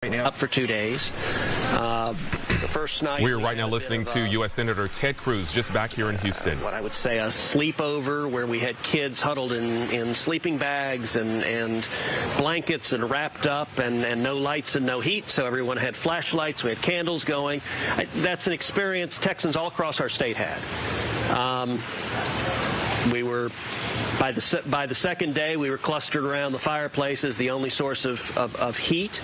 Right now. Up for 2 days. The first night we are right now listening to U.S. Senator Ted Cruz just back here in Houston. What I would say a sleepover where we had kids huddled in sleeping bags and blankets and wrapped up and no lights and no heat, so everyone had flashlights. We had candles going. That's an experience Texans all across our state had. We were, by the second day, we were clustered around the fireplaces, the only source of heat.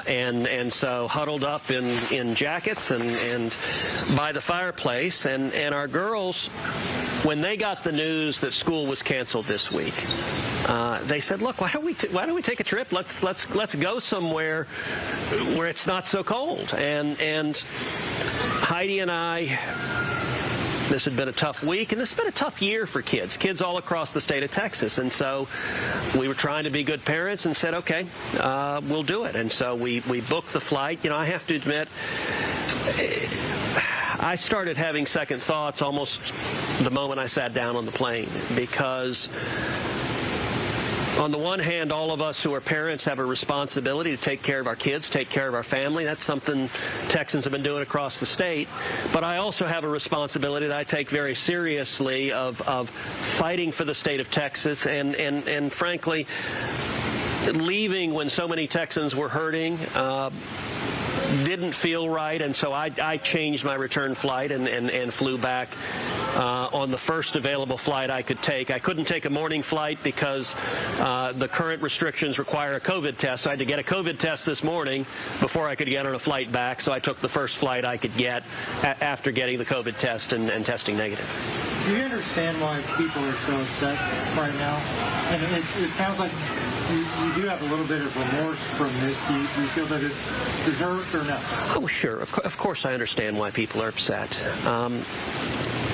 And so huddled up in jackets and by the fireplace. And our girls, when they got the news that school was canceled this week, they said, "Look, why don't we take a trip? Let's go somewhere where it's not so cold." And Heidi and I. This had been a tough week, and this has been a tough year for kids all across the state of Texas. And so we were trying to be good parents and said, okay, we'll do it. And so we booked the flight. You know, I have to admit, I started having second thoughts almost the moment I sat down on the plane, because on the one hand, all of us who are parents have a responsibility to take care of our kids, take care of our family. That's something Texans have been doing across the state. But I also have a responsibility that I take very seriously of fighting for the state of Texas and frankly, leaving when so many Texans were hurting. Didn't feel right, and so I changed my return flight and flew back on the first available flight I could take. I couldn't take a morning flight because the current restrictions require a COVID test. So I had to get a COVID test this morning before I could get on a flight back, so I took the first flight I could get after getting the COVID test and testing negative. Do you understand why people are so upset right now? And it sounds like you do have a little bit of remorse from this. Do you feel that it's deserved or not? Oh, sure. Of course I understand why people are upset.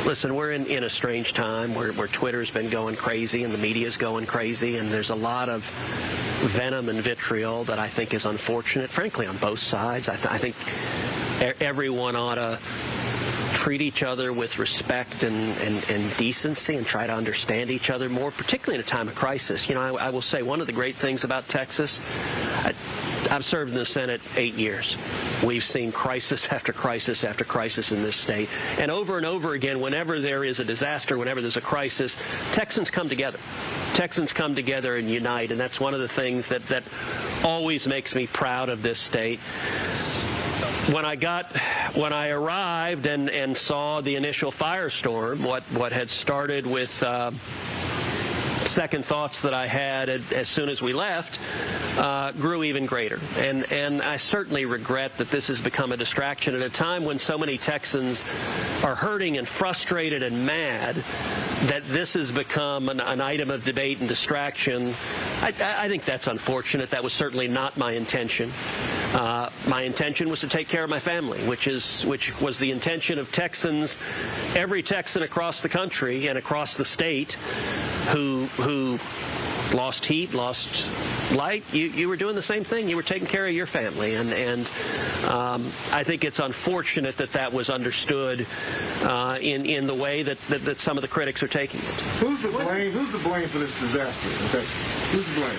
Listen, we're in a strange time where Twitter's been going crazy and the media's going crazy, and there's a lot of venom and vitriol that I think is unfortunate, frankly, on both sides. I think everyone ought to treat each other with respect and decency and try to understand each other more, particularly in a time of crisis. You know, I will say one of the great things about Texas, I've served in the Senate 8 years. We've seen crisis after crisis after crisis in this state. And over again, whenever there is a disaster, whenever there's a crisis, Texans come together. Texans come together and unite, and that's one of the things that always makes me proud of this state. When I arrived and saw the initial firestorm, what had started with second thoughts that I had as soon as we left grew even greater. And I certainly regret that this has become a distraction at a time when so many Texans are hurting and frustrated and mad that this has become an item of debate and distraction. I think that's unfortunate. That was certainly not my intention. My intention was to take care of my family, which was the intention of Texans, every Texan across the country and across the state who lost heat, lost light. You were doing the same thing. You were taking care of your family, and I think it's unfortunate that was understood in the way that some of the critics are taking it. Who's the blame? Who's the blame for this disaster? Okay. Who's the blame?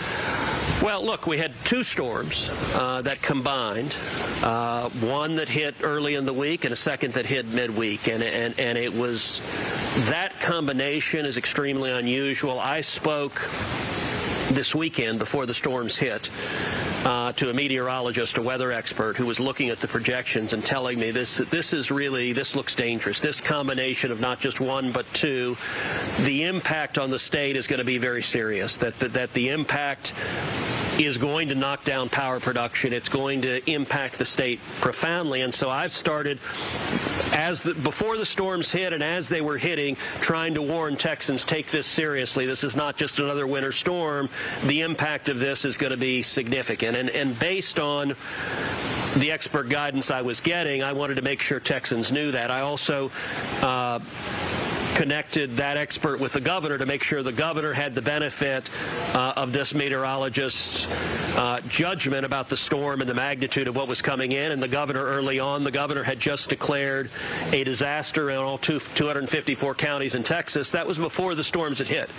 Well, look, we had two storms that combined, one that hit early in the week and a second that hit midweek, and it was, that combination is extremely unusual. I spoke this weekend before the storms hit to a meteorologist, a weather expert, who was looking at the projections and telling me this looks dangerous. This combination of not just one but two, the impact on the state is going to be very serious. That the impact is going to knock down power production. It's going to impact the state profoundly. And so I've started, before the storms hit and as they were hitting, trying to warn Texans, take this seriously. This is not just another winter storm. The impact of this is going to be significant. And based on the expert guidance I was getting, I wanted to make sure Texans knew that. I also connected that expert with the governor to make sure the governor had the benefit of this meteorologist's judgment about the storm and the magnitude of what was coming in. And the governor early on, the governor had just declared a disaster in all 254 counties in Texas. That was before the storms had hit,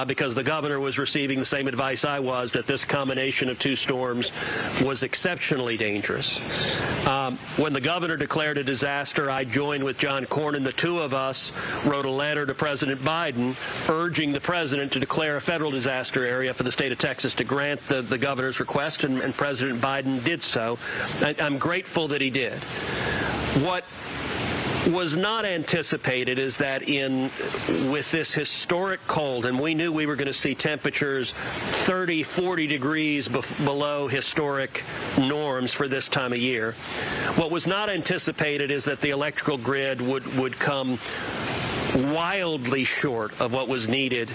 because the governor was receiving the same advice I was, that this combination of two storms was exceptionally dangerous. When the governor declared a disaster, I joined with John Cornyn. The two of us wrote a letter to President Biden urging the president to declare a federal disaster area for the state of Texas to grant the governor's request, and President Biden did so. I'm grateful that he did. What was not anticipated is that with this historic cold, and we knew we were going to see temperatures 30, 40 degrees below historic norms for this time of year. What was not anticipated is that the electrical grid would come wildly short of what was needed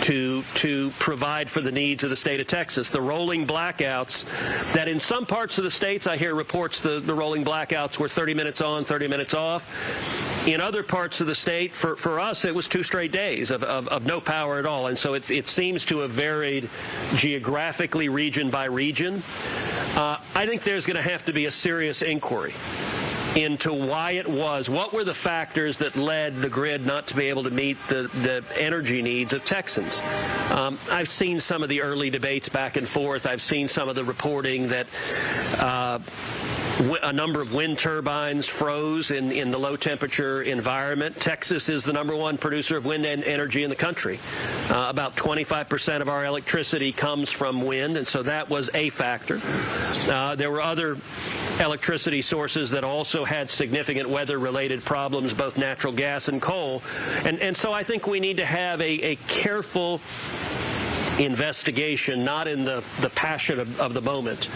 to provide for the needs of the state of Texas. The rolling blackouts that in some parts of the states, I hear reports the rolling blackouts were 30 minutes on, 30 minutes off. In other parts of the state, for us, it was 2 straight days of no power at all. And so it seems to have varied geographically, region by region. I think there's going to have to be a serious inquiry into why it was. What were the factors that led the grid not to be able to meet the energy needs of Texans? I've seen some of the early debates back and forth. I've seen some of the reporting that a number of wind turbines froze in the low-temperature environment. Texas is the #1 producer of wind energy in the country. About 25% of our electricity comes from wind, and so that was a factor. There were other electricity sources that also had significant weather-related problems, both natural gas and coal. And so I think we need to have a careful investigation, not in the passion of the moment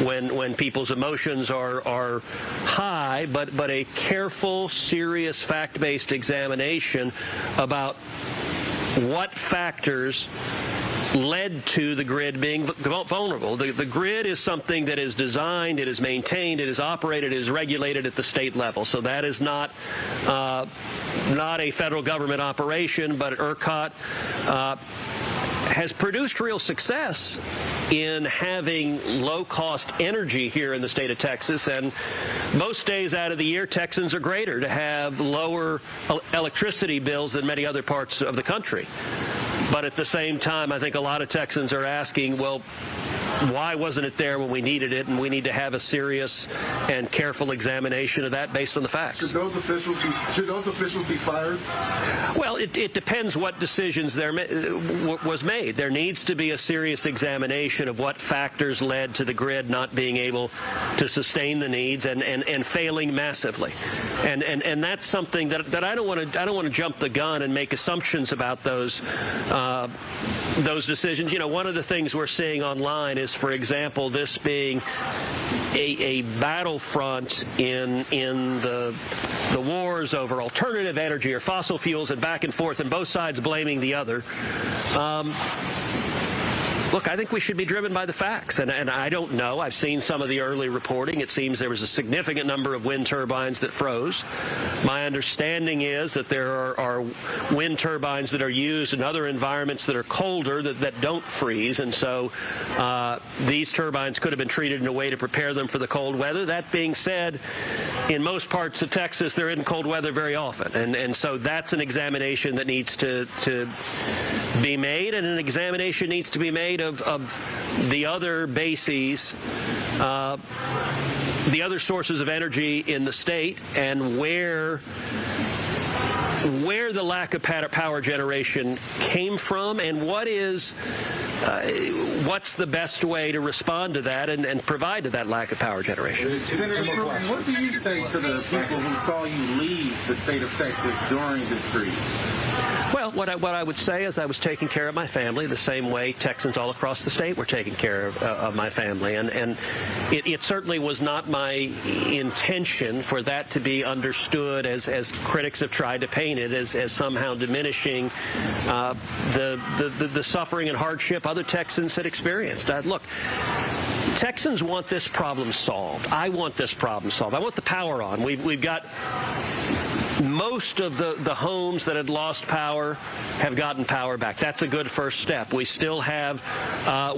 when people's emotions are high, but a careful, serious, fact-based examination about what factors led to the grid being vulnerable. The grid is something that is designed, it is maintained, it is operated, it is regulated at the state level. So that is not a federal government operation, but ERCOT has produced real success in having low-cost energy here in the state of Texas, and most days out of the year, Texans are greater to have lower electricity bills than many other parts of the country. But at the same time, I think a lot of Texans are asking, well, why wasn't it there when we needed it? And we need to have a serious and careful examination of that based on the facts. Should those officials be fired? Well, it depends what decisions was made. There needs to be a serious examination of what factors led to the grid not being able to sustain the needs and failing massively. And that's something that I don't want to jump the gun and make assumptions about those decisions. You know, one of the things we're seeing online is, for example, this being a battlefront in the wars over alternative energy or fossil fuels, and back and forth, and both sides blaming the other. Look, I think we should be driven by the facts, and I don't know. I've seen some of the early reporting. It seems there was a significant number of wind turbines that froze. My understanding is that there are wind turbines that are used in other environments that are colder that don't freeze, and so these turbines could have been treated in a way to prepare them for the cold weather. That being said, in most parts of Texas, there isn't cold weather very often, and so that's an examination that needs to be made, and an examination needs to be made of the other bases, the other sources of energy in the state, and where the lack of power generation came from, and what's the best way to respond to that and provide to that lack of power generation. Senator Cruz, what do you say to the people who saw you leave the state of Texas during this freeze? Well, what I would say is I was taking care of my family the same way Texans all across the state were taking care of my family. And it certainly was not my intention for that to be understood, as critics have tried to paint it, as somehow diminishing the suffering and hardship other Texans had experienced. Look, Texans want this problem solved. I want this problem solved. I want the power on. We've got Most of the homes that had lost power have gotten power back. That's a good first step. We still have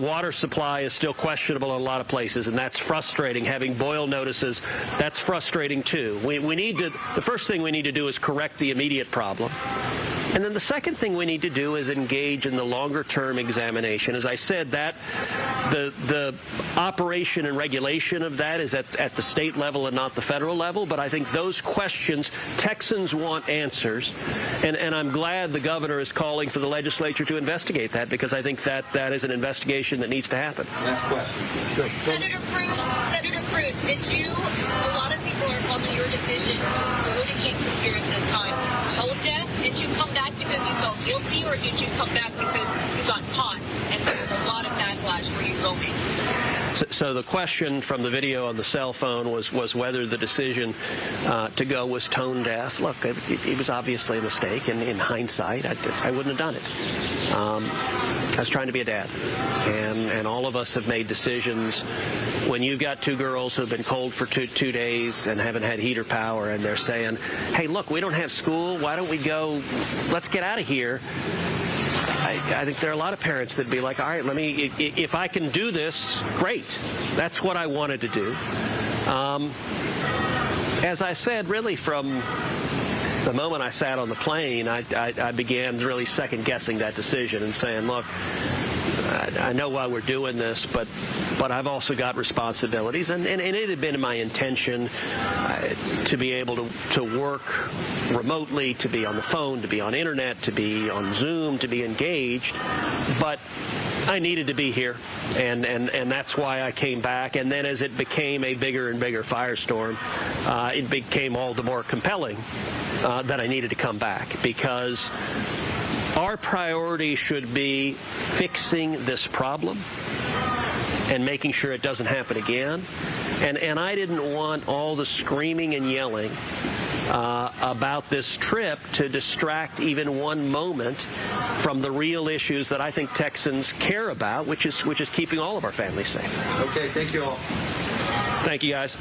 water supply is still questionable in a lot of places, and that's frustrating. Having boil notices, that's frustrating too. We need to. The first thing we need to do is correct the immediate problem. And then the second thing we need to do is engage in the longer-term examination. As I said, that the operation and regulation of that is at the state level and not the federal level. But I think those questions, Texans want answers. And I'm glad the governor is calling for the legislature to investigate that, because I think that is an investigation that needs to happen. Next question. Senator Cruz, did you, a lot of people are calling your decision to vote against conspiracy this time tone deaf? Did you come back because you felt guilty, or did you come back because you got caught and there was a lot of backlash for you voting? So the question from the video on the cell phone was whether the decision to go was tone deaf. Look, it was obviously a mistake, and in hindsight, I wouldn't have done it. I was trying to be a dad, and all of us have made decisions. When you've got two girls who have been cold for two days and haven't had heater power, and they're saying, hey, look, we don't have school, why don't we go, let's get out of here. I think there are a lot of parents that'd be like, all right, if I can do this, great. That's what I wanted to do. As I said, really from the moment I sat on the plane, I began really second-guessing that decision and saying, look, I know why we're doing this, but I've also got responsibilities. And it had been my intention to be able to work remotely, to be on the phone, to be on internet, to be on Zoom, to be engaged. But I needed to be here, and that's why I came back. And then as it became a bigger and bigger firestorm, it became all the more compelling that I needed to come back, because our priority should be fixing this problem and making sure it doesn't happen again. And I didn't want all the screaming and yelling about this trip to distract even one moment from the real issues that I think Texans care about, which is keeping all of our families safe. Okay, thank you all. Thank you, guys.